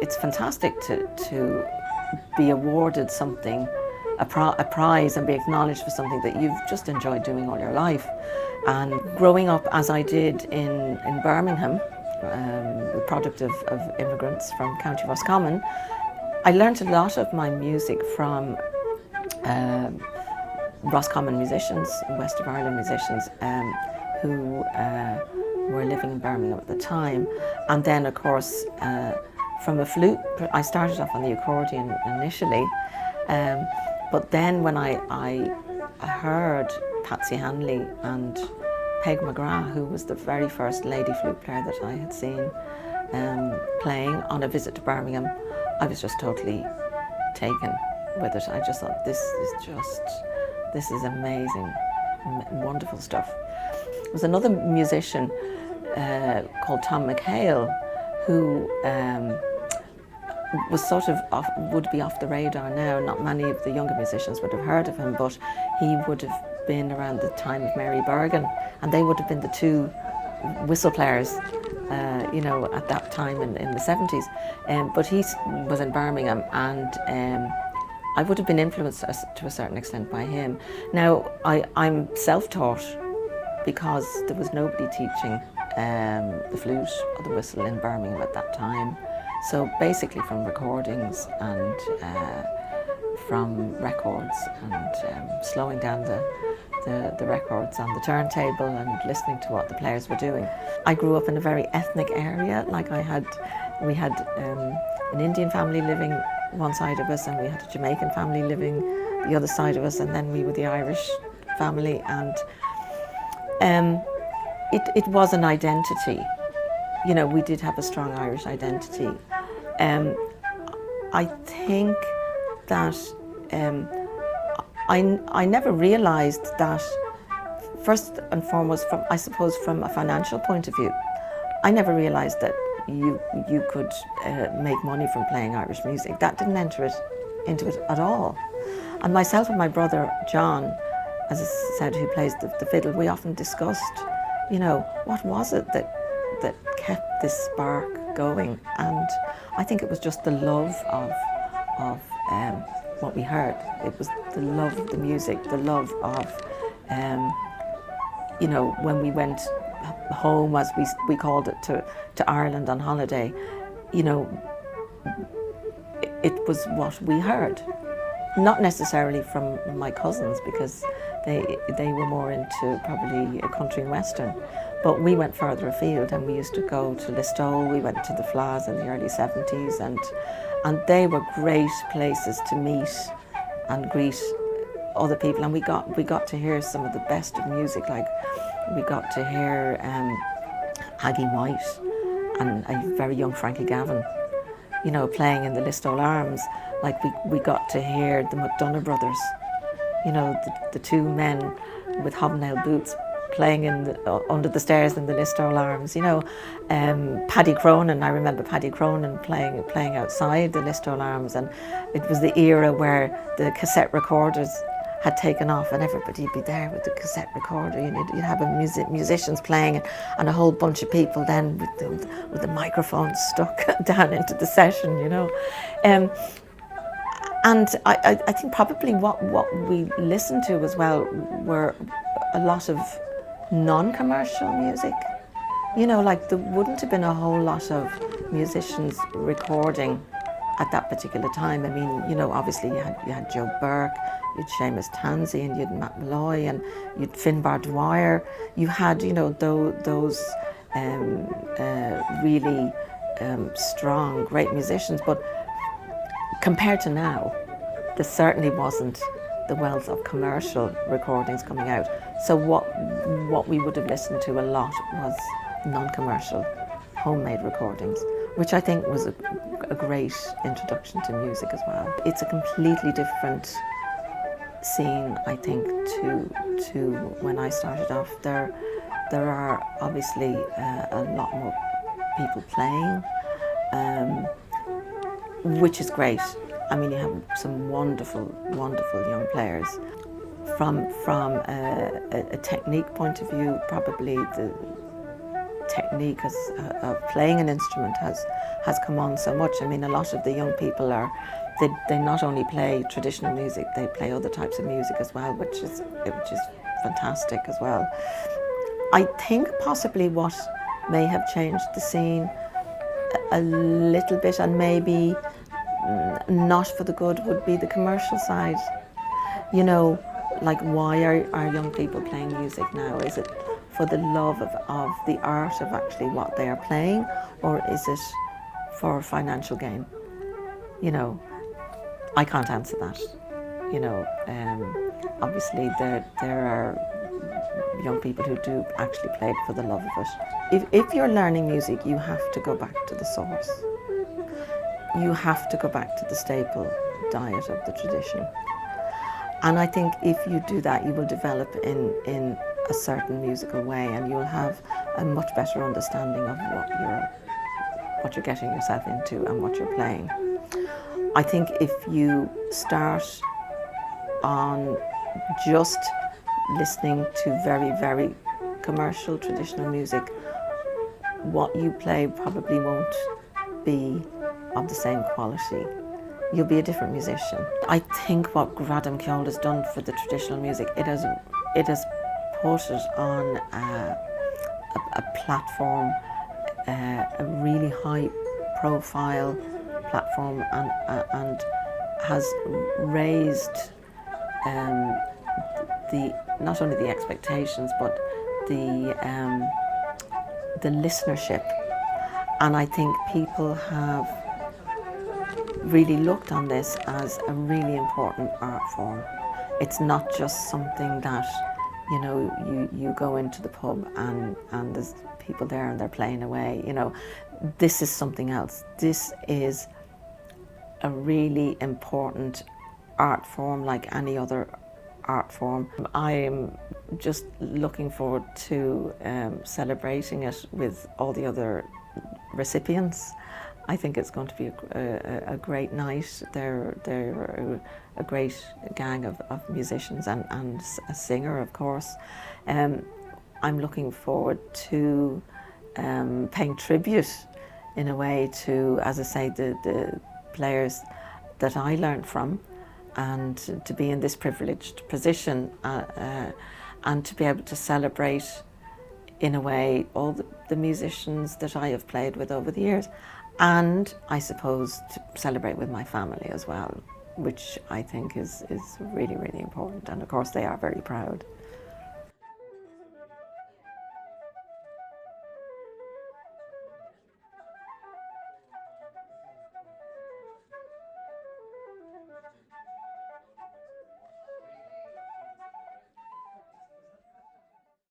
it's fantastic to be awarded something, a prize, and be acknowledged for something that you've just enjoyed doing all your life. And growing up as I did in Birmingham, the product of immigrants from County Roscommon, I learned a lot of my music from Roscommon musicians, West of Ireland musicians, who were living in Birmingham at the time. And then, of course, from a flute, I started off on the accordion initially, but then when I heard Patsy Hanley and Peg McGrath, who was the very first lady flute player that I had seen playing on a visit to Birmingham, I was just totally taken with it. I just thought, this is amazing, wonderful stuff. There was another musician called Tom McHale, who was sort of would be off the radar now. Not many of the younger musicians would have heard of him, but he would have been around the time of Mary Bergen, and they would have been the two whistle players, you know, at that time in the 70s. But he was in Birmingham, and I would have been influenced to a certain extent by him. Now, I'm self-taught because there was nobody teaching the flute or the whistle in Birmingham at that time. So basically from recordings and from records, and slowing down the records on the turntable and listening to what the players were doing. I grew up in a very ethnic area. Like we had an Indian family living one side of us, and we had a Jamaican family living the other side of us, and then we were the Irish family, and it was an identity. You know, we did have a strong Irish identity. I think that I never realised that, first and foremost, from a financial point of view, I never realised that you could make money from playing Irish music. That didn't enter into it at all. And myself and my brother John, as I said, who plays the fiddle, we often discussed, you know, what was it that kept this spark going? And I think it was just the love of what we heard. It was the love of the music, the love of, you know, when we went home, as we called it, to Ireland on holiday, you know, it was what we heard. Not necessarily from my cousins, because they were more into probably a country and western, but we went further afield, and we used to go to Listowel. We went to the Flas in the early 70s, and they were great places to meet and greet other people, and we got to hear some of the best of music. Like, we got to hear Aggie White and a very young Frankie Gavin, you know, playing in the Listowel Arms. Like, we got to hear the McDonough brothers, you know, the two men with hobnail boots playing under the stairs in the Listowel Arms, you know. Paddy Cronin, I remember Paddy Cronin playing outside the Listowel Arms, and it was the era where the cassette recorders had taken off, and everybody'd be there with the cassette recorder. You'd have musicians playing, and a whole bunch of people then with the microphone stuck down into the session, you know. And I think probably what we listened to as well were a lot of non-commercial music. You know, like, there wouldn't have been a whole lot of musicians recording at that particular time. I mean, you know, obviously you had Joe Burke, you'd Seamus Tansey, and you'd Matt Malloy, and you'd Finbar Dwyer. You had, you know, those really strong, great musicians. But compared to now, there certainly wasn't the wealth of commercial recordings coming out. So what we would have listened to a lot was non-commercial, homemade recordings, which I think was a great introduction to music as well. It's a completely different scene, I think, to when I started off. There are obviously a lot more people playing, which is great. I mean, you have some wonderful, wonderful young players. From a technique point of view, probably the technique of playing an instrument has come on so much. I mean, a lot of the young people they not only play traditional music, they play other types of music as well, which is fantastic as well. I think possibly what may have changed the scene a little bit, and maybe not for the good, would be the commercial side. You know, like, why are young people playing music now? Is it for the love of the art of actually what they are playing, or is it for financial gain? You know, I can't answer that. You know, obviously there are young people who do actually play it for the love of it. If you're learning music, you have to go back to the source. You have to go back to the staple diet of the tradition. And I think if you do that, you will develop in a certain musical way, and you'll have a much better understanding of what you're getting yourself into and what you're playing. I think if you start on just listening to very, very commercial traditional music, what you play probably won't be of the same quality. You'll be a different musician. I think what Gradam Ceol has done for the traditional music, it has put it on a platform, a really high profile platform, and has raised not only the expectations but the listenership. And I think people have really looked on this as a really important art form. It's not just something that, you know, you go into the pub and there's people there and they're playing away. You know, this is something else. This is a really important art form, like any other art form. I am just looking forward to celebrating it with all the other recipients. I think it's going to be a great night. They're a great gang of musicians and a singer, of course. I'm looking forward to paying tribute, in a way, to, as I say, the players that I learned from, and to be in this privileged position and to be able to celebrate, in a way, all the musicians that I have played with over the years. And I suppose to celebrate with my family as well, which I think is really, really important. And of course they are very proud.